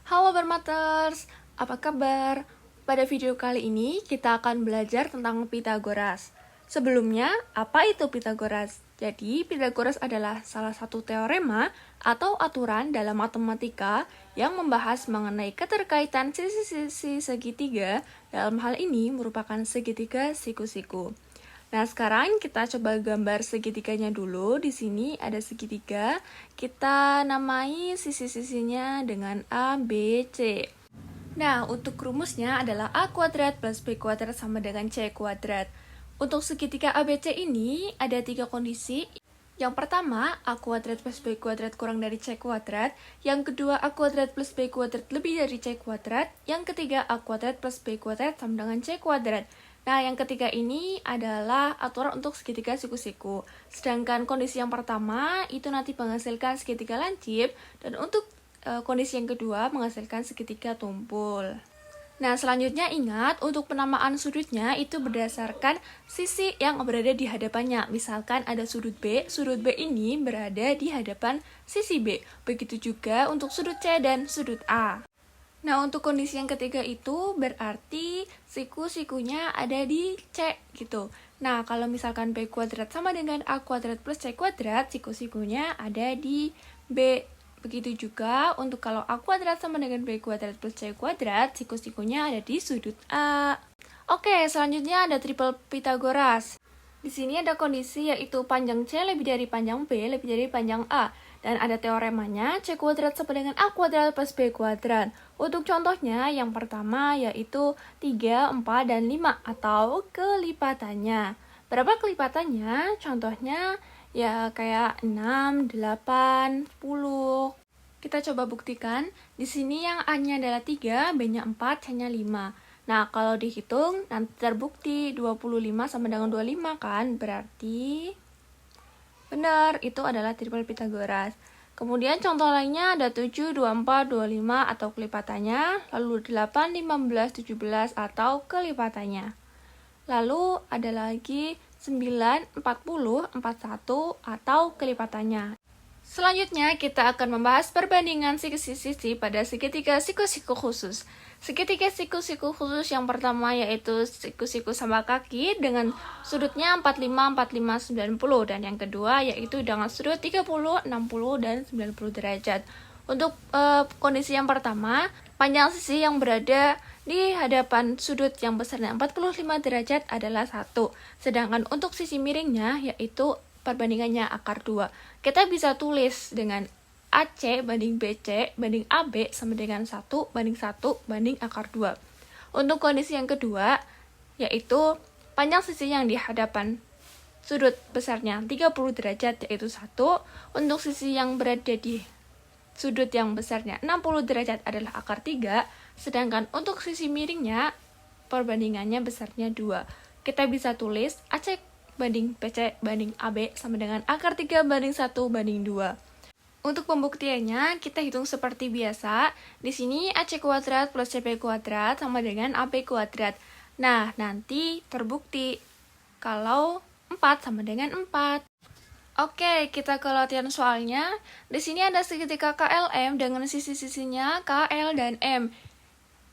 Halo Bermaters, apa kabar? Pada video kali ini kita akan belajar tentang Pythagoras. Sebelumnya, apa itu Pythagoras? Jadi, Pythagoras adalah salah satu teorema atau aturan dalam matematika yang membahas mengenai keterkaitan sisi-sisi segitiga, dalam hal ini merupakan segitiga siku-siku. Nah, sekarang kita coba gambar segitiganya dulu. Di sini ada segitiga. Kita namai sisi-sisinya dengan A, B, C. Nah, untuk rumusnya adalah A kuadrat plus B kuadrat sama dengan C kuadrat. Untuk segitiga ABC ini ada 3 kondisi. Yang pertama, A kuadrat plus B kuadrat kurang dari C kuadrat. Yang kedua, A kuadrat plus B kuadrat lebih dari C kuadrat. Yang ketiga, A kuadrat plus B kuadrat sama dengan C kuadrat. Nah, yang ketiga ini adalah aturan untuk segitiga siku-siku. Sedangkan kondisi yang pertama itu nanti menghasilkan segitiga lancip, dan untuk kondisi yang kedua menghasilkan segitiga tumpul. Nah, selanjutnya ingat untuk penamaan sudutnya itu berdasarkan sisi yang berada di hadapannya. Misalkan ada sudut B ini berada di hadapan sisi B. Begitu juga untuk sudut C dan sudut A. Nah, untuk kondisi yang ketiga itu berarti siku-sikunya ada di C gitu. Nah, kalau misalkan B kuadrat sama dengan A kuadrat plus C kuadrat, siku-sikunya ada di B. Begitu juga untuk kalau A kuadrat sama dengan B kuadrat plus C kuadrat, siku-sikunya ada di sudut A. Oke, selanjutnya ada triple Pythagoras. Di sini ada kondisi yaitu panjang C lebih dari panjang B lebih dari panjang A. Dan ada teoremanya C kuadrat sama dengan A kuadrat plus B kuadrat. Untuk contohnya, yang pertama yaitu 3, 4, dan 5 atau kelipatannya. Berapa kelipatannya? Contohnya ya kayak 6, 8, 10. Kita coba buktikan. Di sini yang A-nya adalah 3, B-nya 4, C-nya 5. Nah, kalau dihitung nanti terbukti 25 sama dengan 25 kan? Berarti benar, itu adalah triple Pythagoras. Kemudian contoh lainnya ada 7, 24, 25 atau kelipatannya, lalu 8, 15, 17 atau kelipatannya. Lalu ada lagi 9, 40, 41 atau kelipatannya. Selanjutnya kita akan membahas perbandingan sisi-sisi pada segitiga siku-siku khusus. Segitiga siku-siku khusus yang pertama yaitu siku-siku sama kaki dengan sudutnya 45, 45, 90, dan yang kedua yaitu dengan sudut 30, 60, dan 90 derajat. Untuk kondisi yang pertama, panjang sisi yang berada di hadapan sudut yang besarnya 45 derajat adalah 1. Sedangkan untuk sisi miringnya yaitu perbandingannya akar 2. Kita bisa tulis dengan AC banding BC banding AB sama dengan 1 banding 1 banding akar 2. Untuk kondisi yang kedua, yaitu panjang sisi yang di hadapan sudut besarnya 30 derajat yaitu 1. Untuk sisi yang berada di sudut yang besarnya 60 derajat adalah akar 3. Sedangkan untuk sisi miringnya, perbandingannya besarnya 2. Kita bisa tulis AC banding BC banding AB sama dengan akar 3 banding 1 banding 2. Untuk pembuktiannya, kita hitung seperti biasa. Di sini AC kuadrat plus CB kuadrat sama dengan AB kuadrat. Nah, nanti terbukti kalau 4 sama dengan 4. Oke, kita ke latihan soalnya. Di sini ada segitiga KLM dengan sisi-sisinya KL dan M.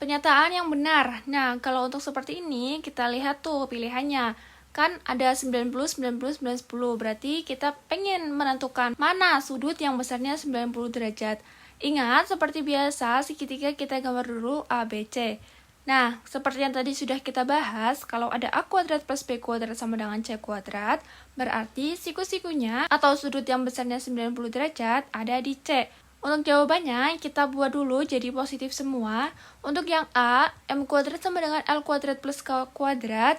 Penyataan yang benar. Nah, kalau untuk seperti ini, kita lihat tuh pilihannya. Kan ada 90, 90, 90, berarti kita pengen menentukan mana sudut yang besarnya 90 derajat. Ingat, seperti biasa, segitiga kita gambar dulu A, B, C. Nah, seperti yang tadi sudah kita bahas, kalau ada A kuadrat plus B kuadrat sama dengan C kuadrat, berarti siku-sikunya atau sudut yang besarnya 90 derajat ada di C. Untuk jawabannya, kita buat dulu jadi positif semua. Untuk yang A, M kuadrat sama dengan L kuadrat plus K kuadrat.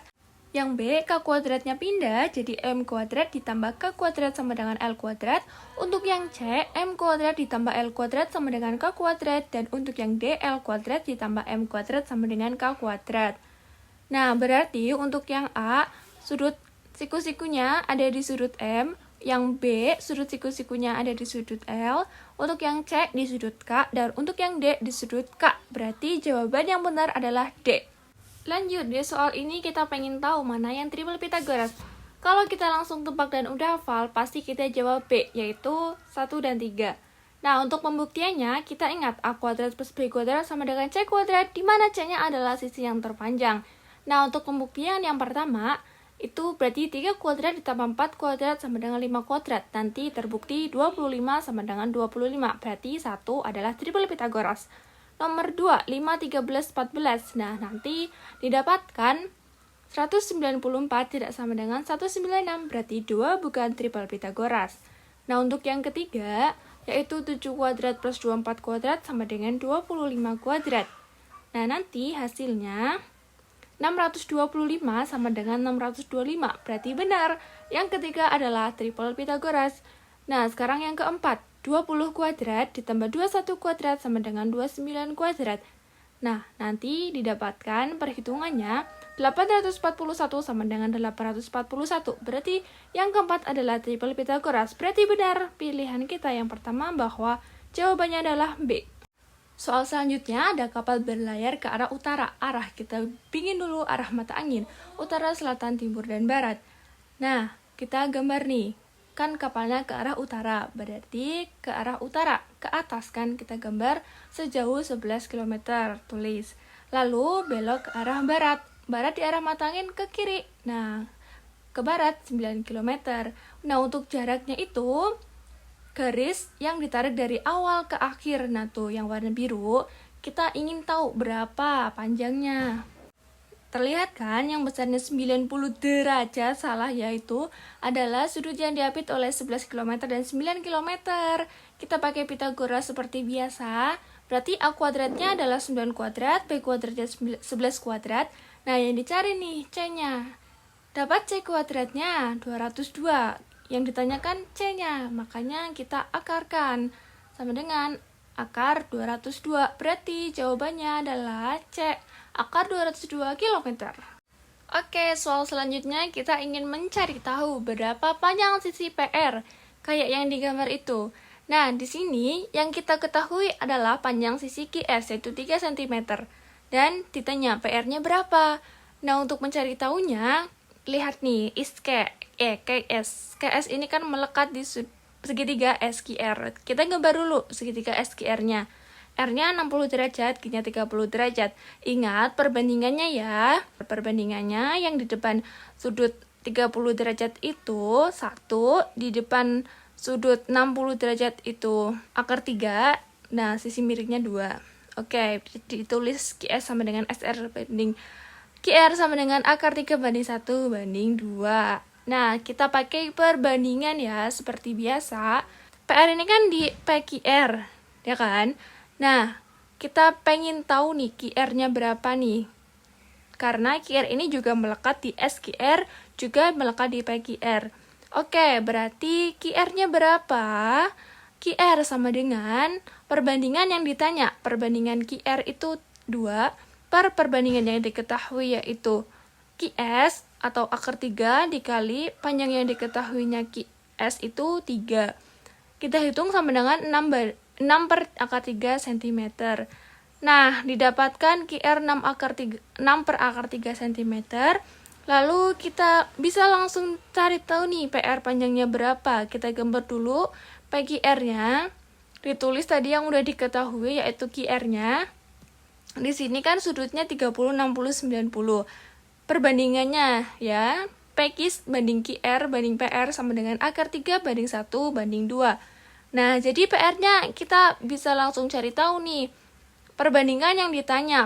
Yang B, K kuadratnya pindah jadi M kuadrat ditambah K kuadrat sama dengan L kuadrat. Untuk yang C, M kuadrat ditambah L kuadrat sama dengan K kuadrat. Dan untuk yang D, L kuadrat ditambah M kuadrat sama dengan K kuadrat. Nah, berarti untuk yang A, sudut siku-sikunya ada di sudut M. Yang B, sudut siku-sikunya ada di sudut L. Untuk yang C, di sudut K. Dan untuk yang D, di sudut K. Berarti jawaban yang benar adalah D. Lanjut, di soal ini kita pengen tahu mana yang triple Pythagoras. Kalau kita langsung tebak dan udah hafal, pasti kita jawab B, yaitu 1 dan 3. Nah, untuk pembuktiannya, kita ingat A kuadrat plus B kuadrat sama dengan C kuadrat, di mana C-nya adalah sisi yang terpanjang. Nah, untuk pembuktian yang pertama, itu berarti 3 kuadrat ditambah 4 kuadrat sama dengan 5 kuadrat. Nanti terbukti 25 sama dengan 25, berarti 1 adalah triple Pitagoras. Nomor 2, 5, 13, 14. Nah, nanti didapatkan 194 tidak sama dengan 196, berarti 2 bukan triple Pitagoras. Nah, untuk yang ketiga, yaitu 7 kuadrat plus 24 kuadrat sama dengan 25 kuadrat. Nah, nanti hasilnya 625 sama dengan 625, berarti benar. Yang ketiga adalah triple Pitagoras. Nah, sekarang yang keempat, 20 kuadrat ditambah 21 kuadrat sama dengan 29 kuadrat. Nah, nanti didapatkan perhitungannya 841 sama dengan 841. Berarti yang keempat adalah triple Pitagoras. Berarti benar pilihan kita yang pertama bahwa jawabannya adalah B. Soal selanjutnya ada kapal berlayar ke arah utara. Arah kita pingin dulu arah mata angin. Utara, selatan, timur, dan barat. Nah, kita gambar nih. Kan kapalnya ke arah utara. Berarti ke arah utara. Ke atas kan kita gambar sejauh 11 km. Tulis. Lalu belok ke arah barat. Barat di arah mata angin ke kiri. Nah, ke barat 9 km. Nah, untuk jaraknya itu garis yang ditarik dari awal ke akhir. Nah, tuh yang warna biru, kita ingin tahu berapa panjangnya. Terlihat kan yang besarnya 90 derajat, salah, yaitu adalah sudut yang diapit oleh 11 km dan 9 km. Kita pakai Pitagoras seperti biasa. Berarti A kuadratnya adalah 9 kuadrat, B kuadratnya 11 kuadrat. Nah, yang dicari nih C-nya. Dapat C kuadratnya 202. Yang ditanyakan C-nya, makanya kita akarkan sama dengan akar 202. Berarti jawabannya adalah C, akar 202 km. Oke, soal selanjutnya kita ingin mencari tahu berapa panjang sisi PR, kayak yang digambar itu. Nah, di sini yang kita ketahui adalah panjang sisi QS, yaitu 3 cm. Dan ditanya PR-nya berapa. Nah, untuk mencari tahunya, lihat nih, KS. KS ini kan melekat di segitiga SQR. Kita gambar dulu segitiga SQR-nya. R-nya 60 derajat, Q-nya 30 derajat. Ingat perbandingannya ya. Perbandingannya yang di depan sudut 30 derajat itu 1, di depan sudut 60 derajat itu akar 3. Nah, sisi miringnya 2. Oke, ditulis QS sama dengan SR banding QR sama dengan akar 3 banding 1 banding 2. Nah, kita pakai perbandingan ya, seperti biasa. PR ini kan di PQR, ya kan? Nah, kita pengen tahu nih QR-nya berapa nih. Karena QR ini juga melekat di SQR, juga melekat di PQR. Oke, berarti QR-nya berapa? QR sama dengan perbandingan yang ditanya. Perbandingan QR itu 2 per perbandingan yang diketahui, yaitu QS atau akar 3 dikali panjang yang diketahuinya QS itu 3. Kita hitung sama dengan 6 per akar 3 cm. Nah, didapatkan QR 6 per akar 3 cm. Lalu kita bisa langsung cari tahu nih PR panjangnya berapa. Kita gambar dulu PQR-nya. Ditulis tadi yang udah diketahui, yaitu QR-nya. Di sini kan sudutnya 30, 60, 90. Perbandingannya ya, PQ banding QR banding PR sama dengan akar 3 banding 1 banding 2. Nah, jadi PR-nya kita bisa langsung cari tahu nih. Perbandingan yang ditanya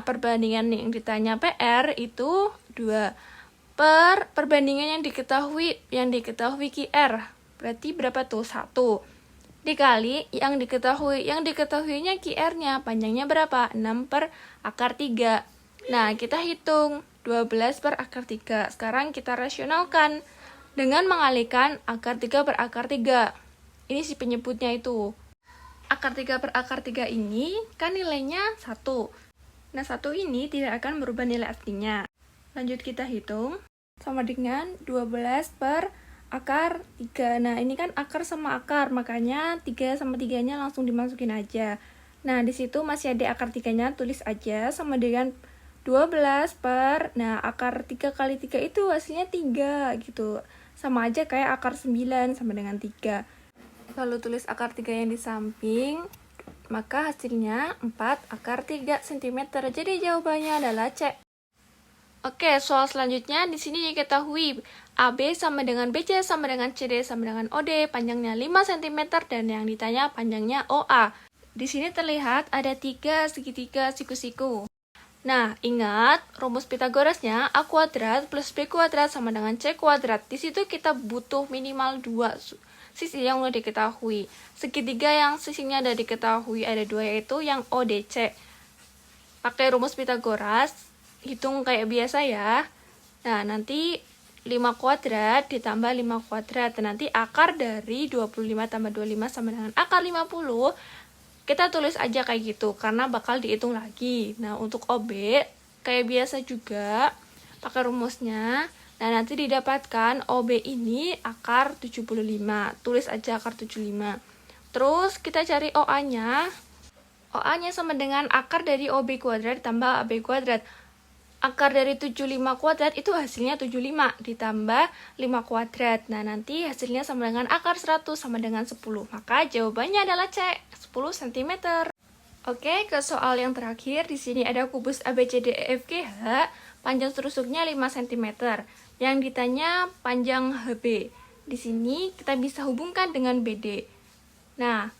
PR itu 2 per perbandingan yang diketahui QR. Berarti berapa tuh? 1. Dikali yang diketahuinya QR-nya panjangnya berapa? 6 per akar 3. Nah, kita hitung 12 per akar 3. Sekarang kita rasionalkan dengan mengalihkan akar 3 per akar 3. Ini si penyebutnya itu. Akar 3 per akar 3 ini kan nilainya 1. Nah, 1 ini tidak akan merubah nilai aslinya. Lanjut kita hitung. Sama dengan 12 per akar 3. Nah, ini kan akar sama akar, makanya 3 sama 3-nya langsung dimasukin aja. Nah, di situ masih ada akar 3-nya, tulis aja sama dengan 12 per, nah akar 3 kali 3 itu hasilnya 3 gitu. Sama aja kayak akar 9 sama dengan 3. lalu tulis akar 3 yang di samping, maka hasilnya 4 akar 3 cm. Jadi jawabannya adalah C. Oke, soal selanjutnya di sini diketahui AB sama dengan BC sama dengan CD sama dengan OD, panjangnya 5 cm dan yang ditanya panjangnya OA. Di sini terlihat ada 3 segitiga siku-siku. Nah, ingat rumus Pitagorasnya A kuadrat plus B kuadrat sama dengan C kuadrat. Di situ kita butuh minimal 2 sisi yang udah diketahui. Segitiga yang sisinya udah diketahui ada 2 yaitu yang ODC. Pakai rumus Pitagoras, hitung kayak biasa ya. Nah, nanti 5 kuadrat ditambah 5 kuadrat. Dan nanti akar dari 25 tambah 25 sama dengan akar 50. Kita tulis aja kayak gitu, karena bakal dihitung lagi. Nah, untuk OB, kayak biasa juga, pakai rumusnya. Nah, nanti didapatkan OB ini akar 75. Tulis aja akar 75. Terus, kita cari OA-nya. OA-nya sama dengan akar dari OB kuadrat ditambah AB kuadrat. Akar dari 75 kuadrat itu hasilnya 75 ditambah 5 kuadrat. Nah, nanti hasilnya sama dengan akar 100 sama dengan 10. Maka jawabannya adalah C, 10 cm. Oke, ke soal yang terakhir. Di sini ada kubus ABCDEFGH, panjang tusuknya 5 cm. Yang ditanya panjang HB. Di sini kita bisa hubungkan dengan BD. Nah,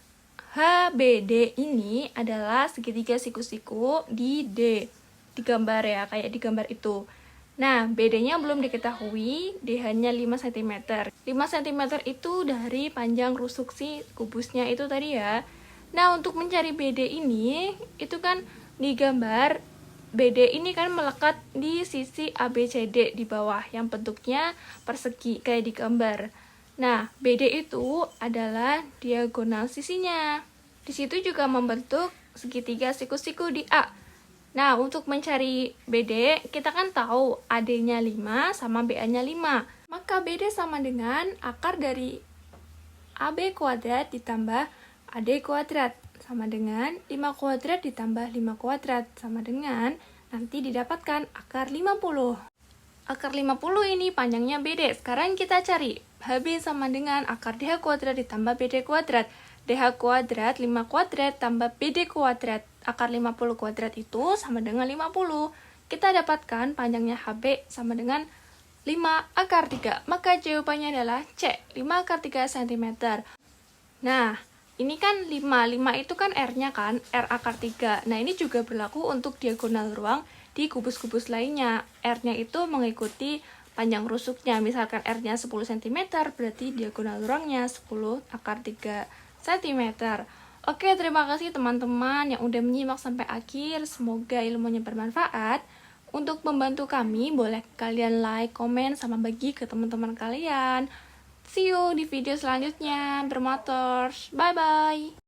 HBD ini adalah segitiga siku-siku di D. Digambar ya, kayak digambar itu. Nah, BD-nya belum diketahui, DH-nya 5 cm. 5 cm itu dari panjang rusuk si kubusnya itu tadi ya. Nah, untuk mencari BD ini, itu kan digambar, BD ini kan melekat di sisi ABCD di bawah, yang bentuknya persegi, kayak digambar. Nah, BD itu adalah diagonal sisinya. Di situ juga membentuk segitiga siku-siku di A. Nah, untuk mencari BD, kita kan tahu AD-nya 5 sama BA-nya 5. Maka BD sama dengan akar dari AB kuadrat ditambah AD kuadrat. Sama dengan 5 kuadrat ditambah 5 kuadrat. Sama dengan nanti didapatkan akar 50. Akar 50 ini panjangnya BD. Sekarang kita cari. HB sama dengan akar DH kuadrat ditambah BD kuadrat. DH kuadrat 5 kuadrat tambah BD kuadrat. Akar 50 kuadrat itu sama dengan 50. Kita dapatkan panjangnya HB sama dengan 5 akar 3. Maka jawabannya adalah C, 5 akar 3 cm. Nah, ini kan 5. 5 itu kan R-nya kan, R akar 3. Nah, ini juga berlaku untuk diagonal ruang di kubus-kubus lainnya. R-nya itu mengikuti panjang rusuknya. Misalkan R-nya 10 cm, berarti diagonal ruangnya 10 akar 3 cm. Oke, terima kasih teman-teman yang udah menyimak sampai akhir. Semoga ilmunya bermanfaat. Untuk membantu kami, boleh kalian like, komen, sama bagi ke teman-teman kalian. See you di video selanjutnya. Bermotors. Bye-bye.